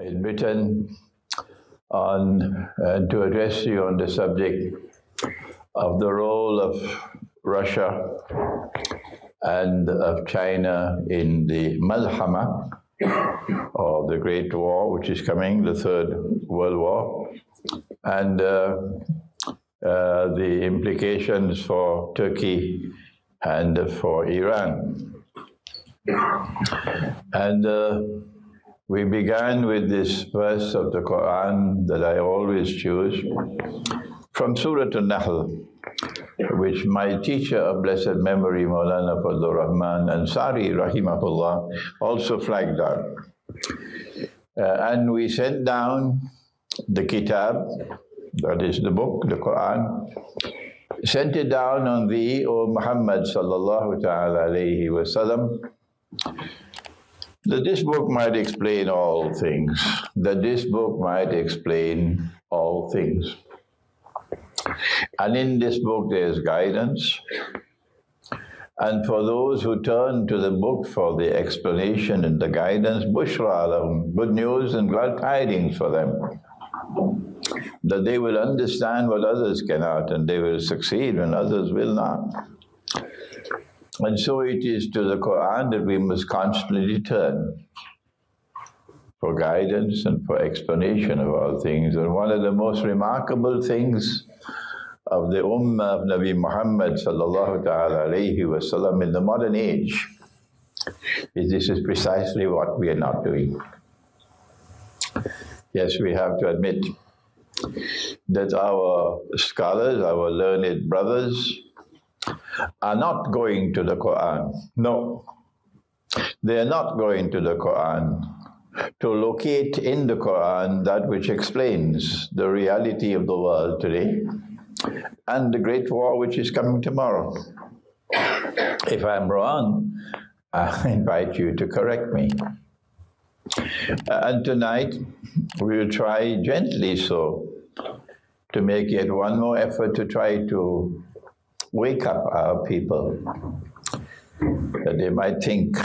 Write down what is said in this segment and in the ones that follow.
is written on to address you on the subject of the role of Russia and of China in the Malhama, or the Great War, which is coming, the Third World War, and the implications for Turkey and for Iran. And we began with this verse of the Quran that I always choose, from Surah An-Nahl, which my teacher of blessed memory, Maulana Fadlur Rahman Ansari, rahimahullah, also flagged out. And we sent down the kitab, that is the book, the Quran, sent it down on thee, O Muhammad sallallahu ta'ala alayhi wa sallam, that this book might explain all things, that this book might explain all things. And in this book there is guidance, and for those who turn to the book for the explanation and the guidance, bushra lahum, good news and glad tidings for them, that they will understand what others cannot, and they will succeed when others will not. And so it is to the Quran that we must constantly turn for guidance and for explanation of all things. And one of the most remarkable things of the ummah of Nabi Muhammad sallallahu ta'ala alayhi wa sallam in the modern age is this is precisely what we are not doing. Yes, we have to admit that our scholars, our learned brothers, are not going to the Quran. No, they are not going to the Quran to locate in the Quran that which explains the reality of the world today and the great war which is coming tomorrow. If I'm wrong, I invite you to correct me. And tonight we will try gently so to make yet one more effort to try to wake up our people, that they might think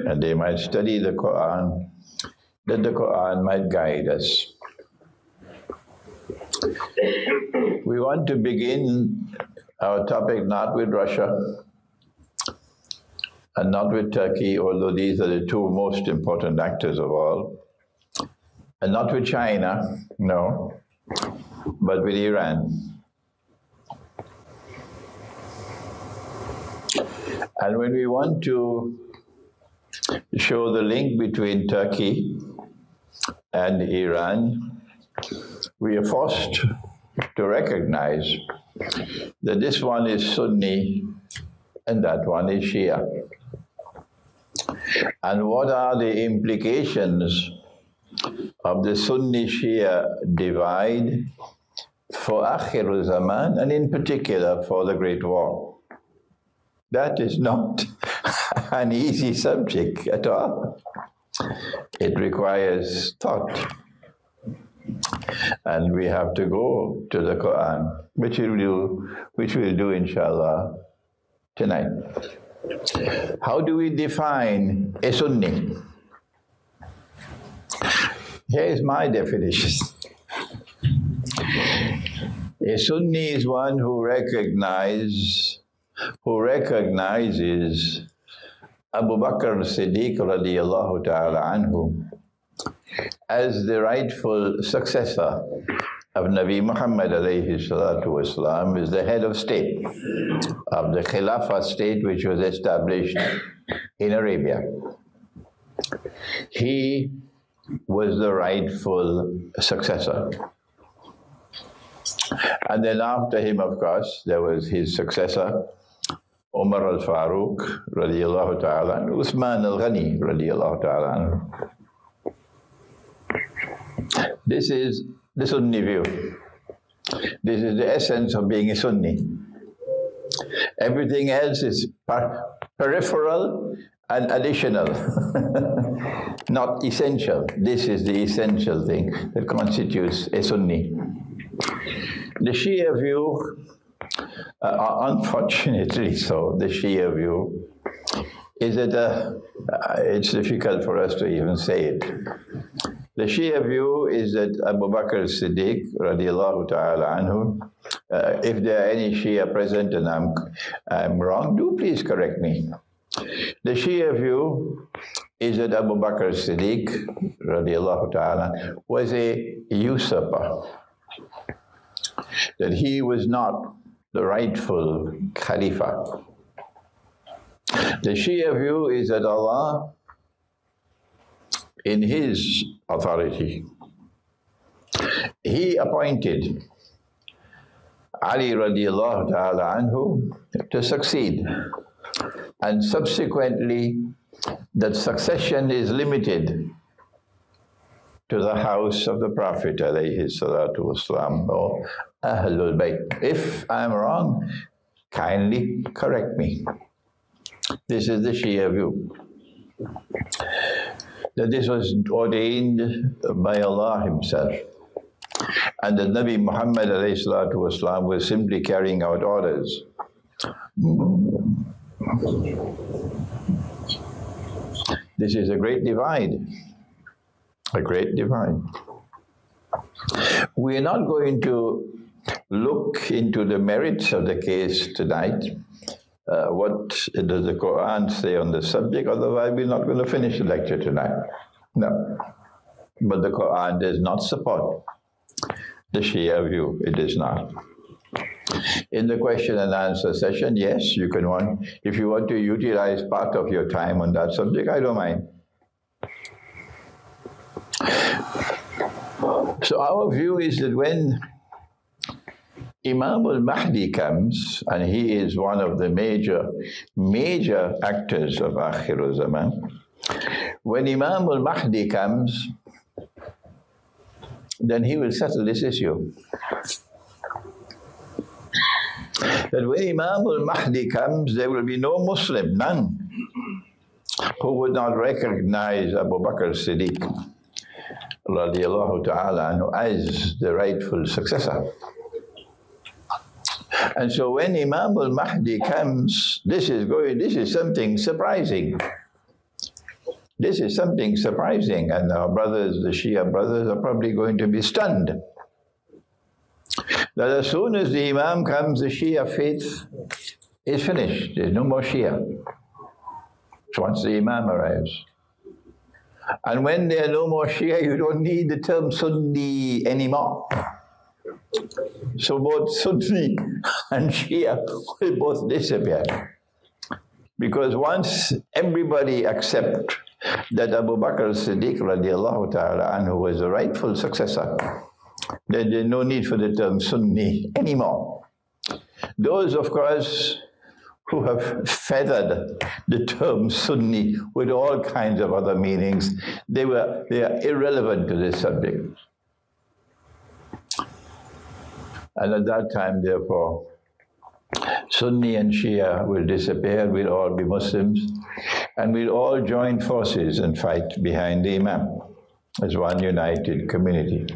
and they might study the Quran, that the Quran might guide us. We want to begin our topic not with Russia and not with Turkey, although these are the two most important actors of all, and not with China, no, but with Iran. And when we want to show the link between Turkey and Iran, we are forced to recognize that this one is Sunni and that one is Shia. And what are the implications of the Sunni-Shia divide for Akhirul Zaman, and in particular for the Great War? That is not an easy subject at all. It requires thought. And we have to go to the Quran, which we'll do inshallah tonight. How do we define a Sunni? Here is my definition. A Sunni is one who recognizes Abu Bakr as-Siddiq radiyallahu ta'ala anhu as the rightful successor of Nabi Muhammad alayhi salatu wasalam, is the head of state of the Khilafa state which was established in Arabia. He was the rightful successor. And then after him, of course, there was his successor, Umar al-Faruq radiyallahu ta'ala and Uthman al-Ghani radiyallahu ta'ala anhu. This is the Sunni view. This is the essence of being a Sunni. Everything else is peripheral and additional, not essential. This is the essential thing that constitutes a Sunni. The Shia view, unfortunately so, the Shia view is that it's difficult for us to even say it. The Shia view is that Abu Bakr as-Siddiq, radiallahu ta'ala anhu, if there are any Shia present and I'm wrong, do please correct me. The Shia view is that Abu Bakr as-Siddiq, radiallahu ta'ala, was a usurper, that he was not the rightful Khalifa. The Shia view is that Allah, in His authority, He appointed Ali radiallahu ta'ala anhu to succeed, and subsequently that succession is limited to the house of the Prophet alayhi salatu wasalam, or Ahlul Bayt. If I'm wrong, kindly correct me. This is the Shia view, that this was ordained by Allah Himself, and that Nabi Muhammad alayhi salatu wasalam was simply carrying out orders. This is a great divide, a great divide. We are not going to look into the merits of the case tonight. What does the Quran say on the subject? Otherwise, we're not going to finish the lecture tonight. No. But the Quran does not support the Shia view. It is not. In the question and answer session, yes, you can if you want to utilize part of your time on that subject, I don't mind. So our view is that when Imam al-Mahdi comes, and he is one of the major actors of Akhir Zaman, when Imam al-Mahdi comes, then he will settle this issue. That when Imam al-Mahdi comes, there will be no Muslim, none, who would not recognize Abu Bakr as-Siddiq radiallahu ta'ala anhu as the rightful successor. And so when Imam al-Mahdi comes, this is something surprising. This is something surprising, and our brothers, the Shia brothers, are probably going to be stunned. That as soon as the Imam comes, the Shia faith is finished. There's no more Shia. So once the Imam arrives. And when there are no more Shia, you don't need the term Sunni anymore. So both Sunni and Shia will both disappear. Because once everybody accepts that Abu Bakr as-Siddiq radiallahu ta'ala anhu was the rightful successor, then there's no need for the term Sunni anymore. Those, of course, who have feathered the term Sunni with all kinds of other meanings, they are irrelevant to this subject. And at that time, therefore, Sunni and Shia will disappear, we'll all be Muslims, and we'll all join forces and fight behind the Imam as one united community.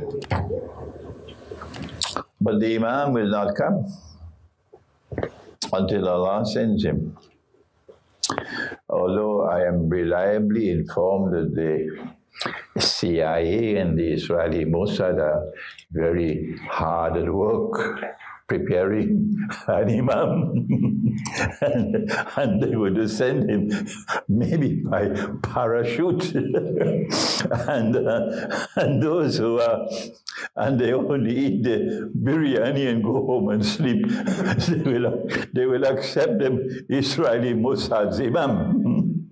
But the Imam will not come until Allah sends him. Although I am reliably informed that the CIA and the Israeli Mossad are very hard at work preparing an Imam, and they would send him maybe by parachute, and those who are, and they only eat the biryani and go home and sleep, they will accept them Israeli Mossad's Imam.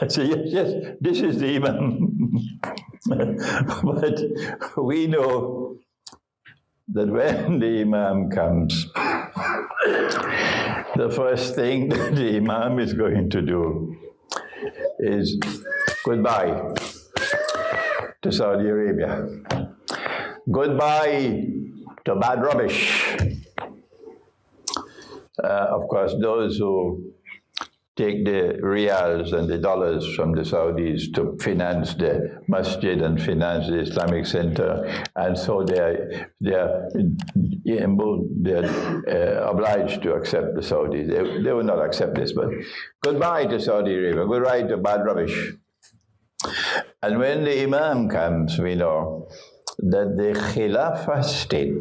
So yes, this is the Imam. But we know that when the Imam comes, the first thing that the Imam is going to do is goodbye to Saudi Arabia. Goodbye to bad rubbish. Of course, those who take the riyals and the dollars from the Saudis to finance the masjid and finance the Islamic Center, and so they're obliged to accept the Saudis. They will not accept this, but goodbye to Saudi Arabia, goodbye to bad rubbish. And when the Imam comes, we know that the Khilafa state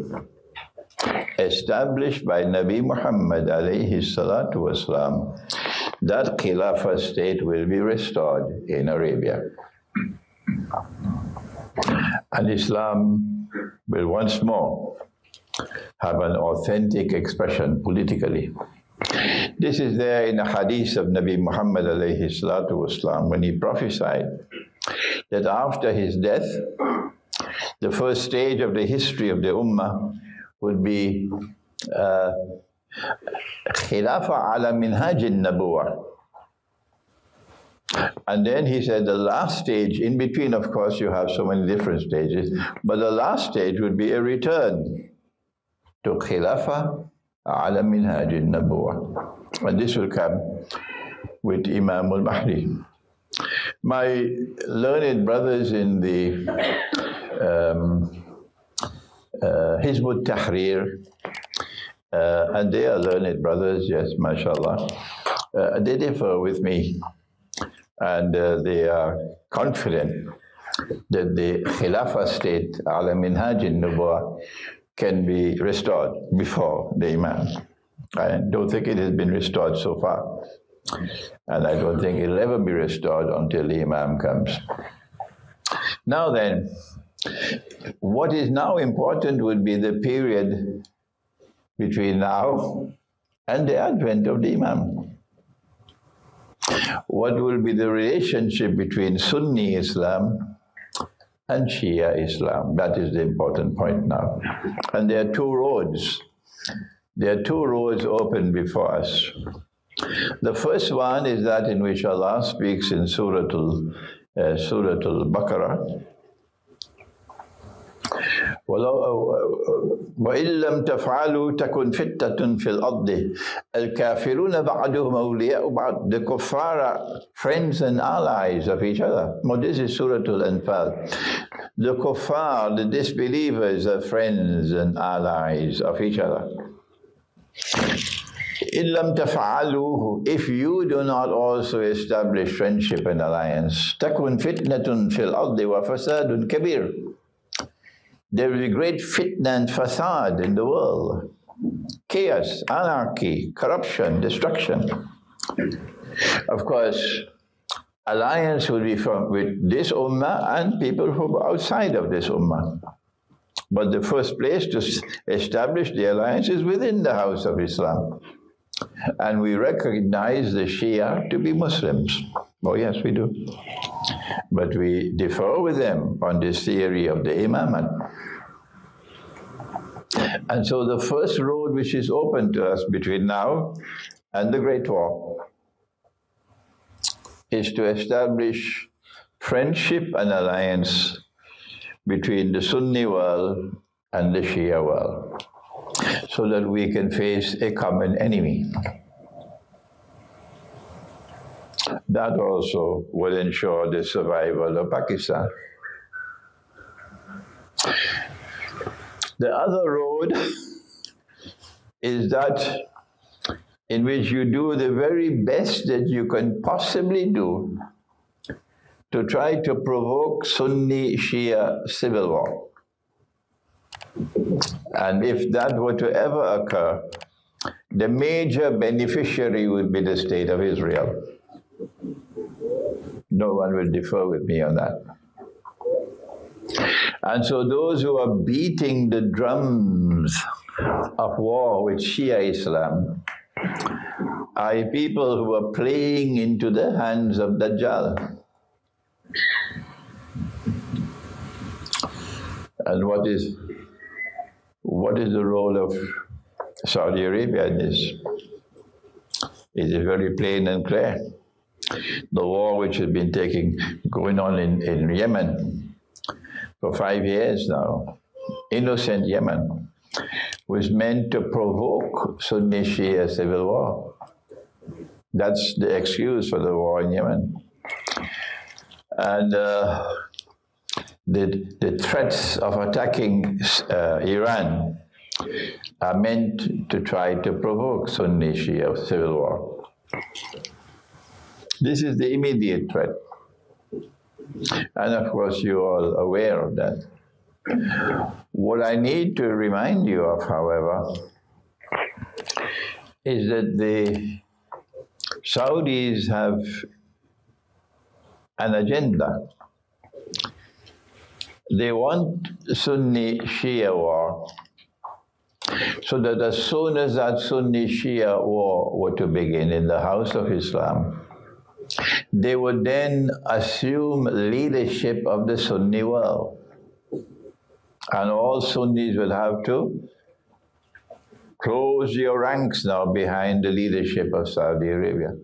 established by Nabi Muhammad alayhi salatu wasalam, that Khilafa state will be restored in Arabia. And Islam will once more have an authentic expression politically. This is there in the hadith of Nabi Muhammad alayhi salatu wasalam, when he prophesied that after his death, the first stage of the history of the ummah would be Khilafa ala minhaj al-nabuwah. And then he said the last stage, in between of course you have so many different stages, but the last stage would be a return to Khilafa ala minhaj al-nabuwah. And this will come with Imam Mahdi. My learned brothers in the Hizb al-Tahrir, and they are learned brothers, yes, mashallah, they differ with me, and they are confident that the Khilafah state, ala minhaj al-nubuwah, can be restored before the Imam. I don't think it has been restored so far, and I don't think it'll ever be restored until the Imam comes. Now then, what is now important would be the period between now and the advent of the Imam. What will be the relationship between Sunni Islam and Shia Islam? That is the important point now. And there are two roads. There are two roads open before us. The first one is that in which Allah speaks in Surah Al-Baqarah, وَإِن لَمْ تَفْعَلُوا تَكُنْ فِتْنَةٌ فِي الْأَرْضِ الْكَافِرُونَ بَعْضُهُمْ أَوْلِيَاءُ بَعْضٍ. The kuffar are friends and allies of each other. Well, this is Surah Al-Anfal. The kuffar, the disbelievers, are friends and allies of each other. إِن لَمْ تَفْعَلُوهُ, if you do not also establish friendship and alliance, تَكُنْ فِتْنَةٌ فِي الْأَرْضِ وَفَسَادٌ كَبِيرٌ. There will be great fitna and fasad in the world. Chaos, anarchy, corruption, destruction. Of course, alliance will be with this ummah and people who are outside of this ummah. But the first place to establish the alliance is within the house of Islam. And we recognize the Shia to be Muslims. Oh yes, we do. But we differ with them on this theory of the imamate. And so the first road which is open to us between now and the Great War is to establish friendship and alliance between the Sunni world and the Shia world, so that we can face a common enemy. That also will ensure the survival of Pakistan. The other road is that in which you do the very best that you can possibly do to try to provoke Sunni-Shia civil war. And if that were to ever occur, the major beneficiary would be the State of Israel. No one will differ with me on that. And so those who are beating the drums of war with Shia Islam are people who are playing into the hands of Dajjal. And what is the role of Saudi Arabia in this? It is very plain and clear. The war which has been going on in Yemen for 5 years now, innocent Yemen, was meant to provoke Sunni-Shia civil war. That's the excuse for the war in Yemen. And the threats of attacking Iran are meant to try to provoke Sunni-Shia civil war. This is the immediate threat. And of course, you're all aware of that. What I need to remind you of, however, is that the Saudis have an agenda. They want Sunni Shia war, so that as soon as that Sunni Shia war were to begin in the House of Islam, they would then assume leadership of the Sunni world. And all Sunnis will have to close your ranks now behind the leadership of Saudi Arabia.